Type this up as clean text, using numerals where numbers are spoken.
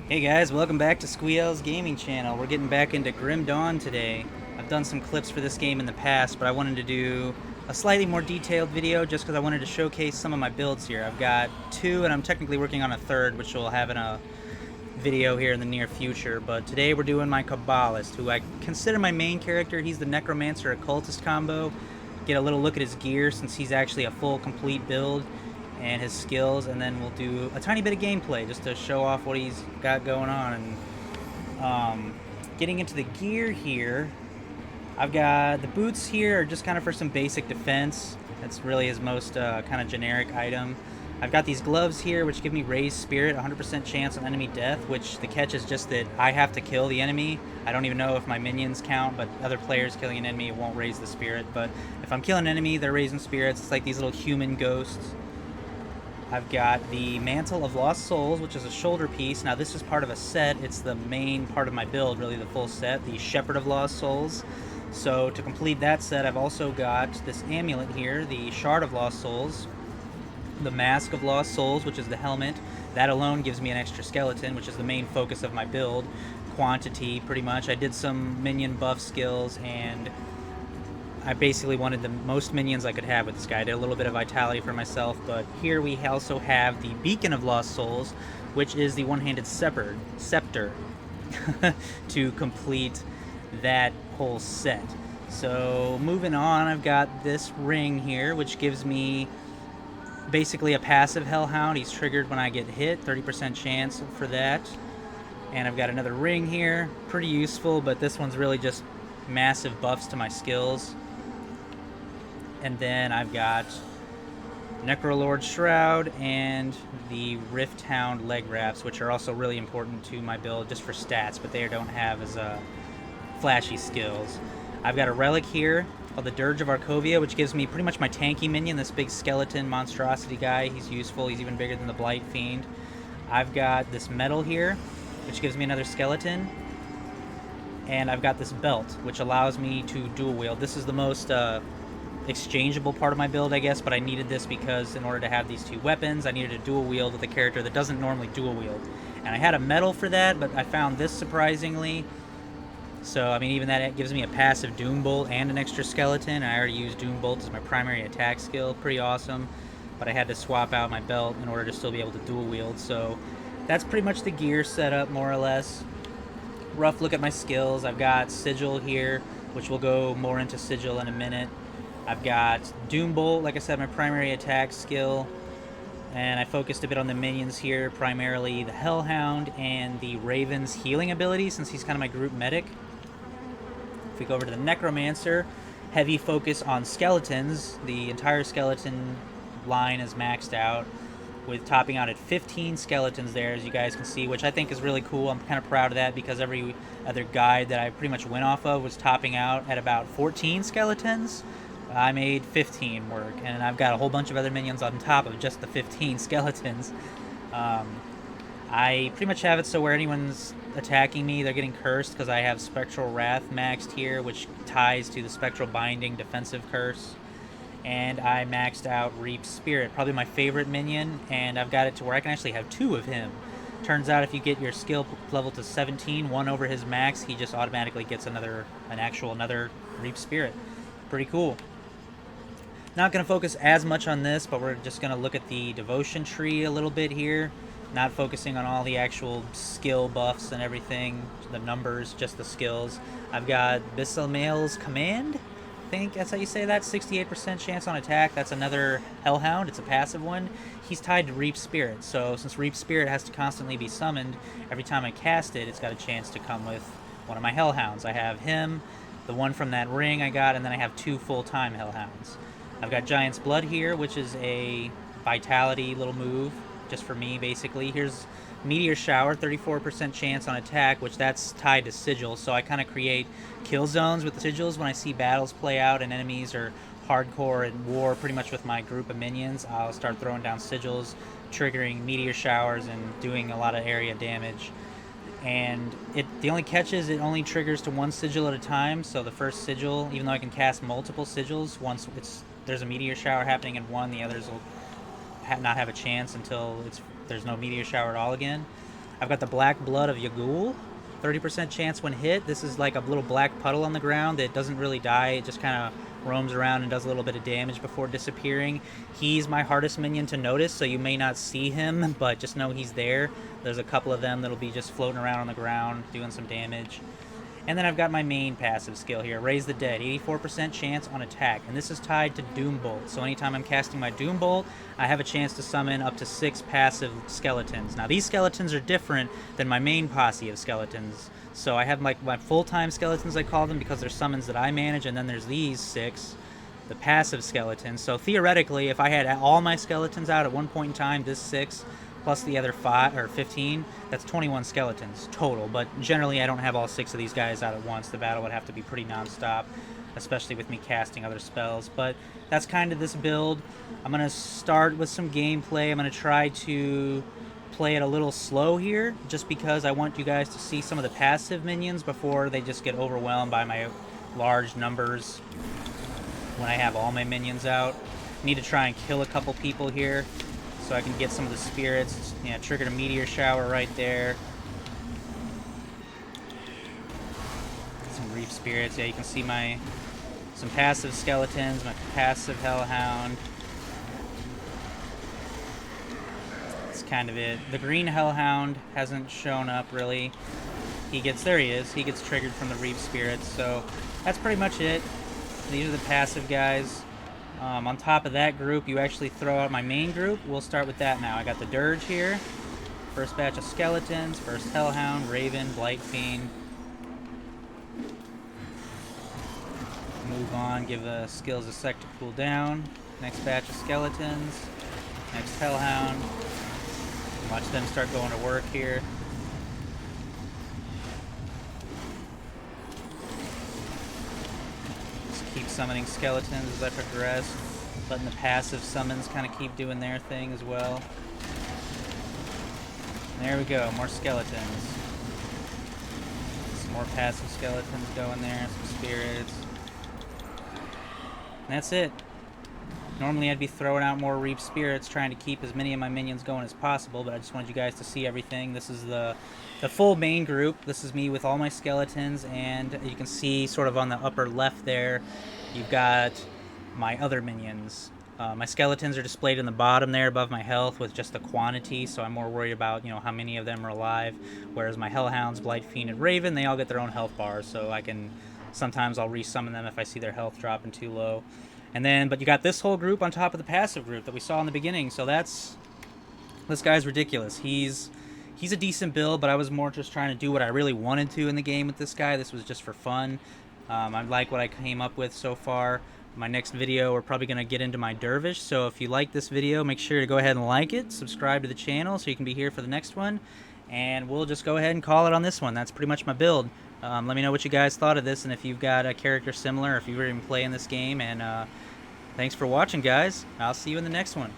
Hey guys, welcome back to Squee-El's gaming channel. We're getting back into Grim Dawn today. I've done some clips for this game in the past, but I wanted to do a slightly more detailed video just because I wanted to showcase some of my builds here. I've got two, and I'm technically working on a third, which we'll have in a video here in the near future. But today we're doing my Cabalist, who I consider my main character. He's the Necromancer Occultist combo. Get a little look at his gear since he's actually a full complete build, and his skills, and then we'll do a tiny bit of gameplay just to show off what he's got going on. And getting into the gear here, I've got the boots here are just kind of for some basic defense. That's really his most kind of generic item. I've got these gloves here which give me raised spirit, 100% chance on enemy death, which the catch is just that I have to kill the enemy. I don't even know if my minions count, but other players killing an enemy won't raise the spirit. But if I'm killing an enemy, they're raising spirits. It's like these little human ghosts. I've got the Mantle of Lost Souls, which is a shoulder piece. Now this is part of a set. It's the main part of my build, really the full set, the Shepherd of Lost Souls. So to complete that set, I've also got this amulet here, the Shard of Lost Souls, the Mask of Lost Souls, which is the helmet. That alone gives me an extra skeleton, which is the main focus of my build. Quantity, pretty much. I did some minion buff skills, and I basically wanted the most minions I could have with this guy. I did a little bit of vitality for myself, but here we also have the Beacon of Lost Souls, which is the one-handed scepter to complete that whole set. So moving on, I've got this ring here, which gives me basically a passive Hellhound. He's triggered when I get hit, 30% chance for that. And I've got another ring here, pretty useful, but this one's really just massive buffs to my skills. And then I've got Necrolord Shroud and the Rift Hound leg wraps, which are also really important to my build just for stats, but they don't have as flashy skills. I've got a relic here called the Dirge of Arcovia, which gives me pretty much my tanky minion, this big skeleton monstrosity guy. He's useful. He's even bigger than the Blight Fiend. I've got this medal here, which gives me another skeleton. And I've got this belt, which allows me to dual wield. This is the most exchangeable part of my build, I guess, but I needed this because in order to have these two weapons, I needed a dual wield with a character that doesn't normally dual wield. And I had a medal for that, but I found this surprisingly. So, I mean, even that gives me a passive Doom Bolt and an extra skeleton. I already used Doom Bolt as my primary attack skill. Pretty awesome. But I had to swap out my belt in order to still be able to dual wield. So that's pretty much the gear setup, more or less. Rough look at my skills. I've got Sigil here, which we'll go more into Sigil in a minute. I've got Doom Bolt, like I said, my primary attack skill. And I focused a bit on the minions here, primarily the Hellhound and the Raven's healing ability, since he's kind of my group medic. If we go over to the Necromancer, heavy focus on skeletons. The entire skeleton line is maxed out, with topping out at 15 skeletons there, as you guys can see, which I think is really cool. I'm kind of proud of that because every other guide that I pretty much went off of was topping out at about 14 skeletons. I made 15 work, and I've got a whole bunch of other minions on top of just the 15 skeletons. I pretty much have it so where anyone's attacking me, they're getting cursed because I have Spectral Wrath maxed here, which ties to the Spectral Binding defensive curse. And I maxed out Reap Spirit, probably my favorite minion, and I've got it to where I can actually have two of him. Turns out if you get your skill level to 17, one over his max, he just automatically gets another Reap Spirit. Pretty cool. Not going to focus as much on this, but we're just going to look at the devotion tree a little bit here. Not focusing on all the actual skill buffs and everything, the numbers, just the skills. I've got Bisselmael's Command. I think that's how you say that. 68% chance on attack. That's another Hellhound. It's a passive one. He's tied to Reap Spirit. So since Reap Spirit has to constantly be summoned, every time I cast it, it's got a chance to come with one of my Hellhounds. I have him, the one from that ring I got, and then I have two full-time Hellhounds. I've got Giant's Blood here, which is a vitality little move, just for me, basically. Here's Meteor Shower, 34% chance on attack, which that's tied to Sigil, so I kind of create kill zones with the Sigils when I see battles play out and enemies are hardcore in war pretty much with my group of minions. I'll start throwing down Sigils, triggering Meteor Showers and doing a lot of area damage. And the only catch is it only triggers to one Sigil at a time, so the first Sigil, even though I can cast multiple Sigils, once there's a Meteor Shower happening in one, the others will not have a chance until there's no Meteor Shower at all again. I've got the Black Blood of Yagul, 30% chance when hit. This is like a little black puddle on the ground that doesn't really die. It just kind of roams around and does a little bit of damage before disappearing. He's my hardest minion to notice, so you may not see him, but just know he's there. There's a couple of them that'll be just floating around on the ground doing some damage. And then I've got my main passive skill here, Raise the Dead, 84% chance on attack. And this is tied to Doom Bolt. So anytime I'm casting my Doom Bolt, I have a chance to summon up to 6 passive skeletons. Now these skeletons are different than my main posse of skeletons. So I have my full-time skeletons, I call them, because they're summons that I manage, and then there's these 6, the passive skeletons. So theoretically, if I had all my skeletons out at one point in time, this 6, plus the other 5 or 15, that's 21 skeletons total. But generally, I don't have all 6 of these guys out at once. The battle would have to be pretty non-stop, especially with me casting other spells. But that's kind of this build. I'm going to start with some gameplay. I'm going to try to play it a little slow here, just because I want you guys to see some of the passive minions before they just get overwhelmed by my large numbers when I have all my minions out. I need to try and kill a couple people here, so I can get some of the spirits. Yeah, triggered a meteor shower right there. Some reef spirits. Yeah, you can see some passive skeletons, my passive hellhound. That's kind of it. The green hellhound hasn't shown up really. There he is. He gets triggered from the reef spirits. So that's pretty much it. These are the passive guys. On top of that group, you actually throw out my main group. We'll start with that now. I got the Dirge here. First batch of skeletons. First Hellhound, Raven, Blight Fiend. Move on, give the skills a sec to cool down. Next batch of skeletons. Next Hellhound. Watch them start going to work here. Keep summoning skeletons as I progress, letting the passive summons kind of keep doing their thing as well. And there we go, more skeletons. Some more passive skeletons going there, some spirits. And that's it. Normally I'd be throwing out more Reap Spirits, trying to keep as many of my minions going as possible, but I just wanted you guys to see everything. This is the full main group. This is me with all my skeletons, and you can see sort of on the upper left there, you've got my other minions. My skeletons are displayed in the bottom there above my health with just the quantity, so I'm more worried about, how many of them are alive, whereas my Hellhounds, Blight Fiend, and Raven, they all get their own health bars, so sometimes I'll resummon them if I see their health dropping too low. But you got this whole group on top of the passive group that we saw in the beginning, so this guy's ridiculous. He's a decent build, but I was more just trying to do what I really wanted to in the game with this guy. This was just for fun. I like what I came up with so far. My next video, we're probably going to get into my Dervish, so if you like this video, make sure to go ahead and like it, subscribe to the channel so you can be here for the next one, and we'll just go ahead and call it on this one. That's pretty much my build. Let me know what you guys thought of this, and if you've got a character similar, if you were even playing this game, and thanks for watching, guys. I'll see you in the next one.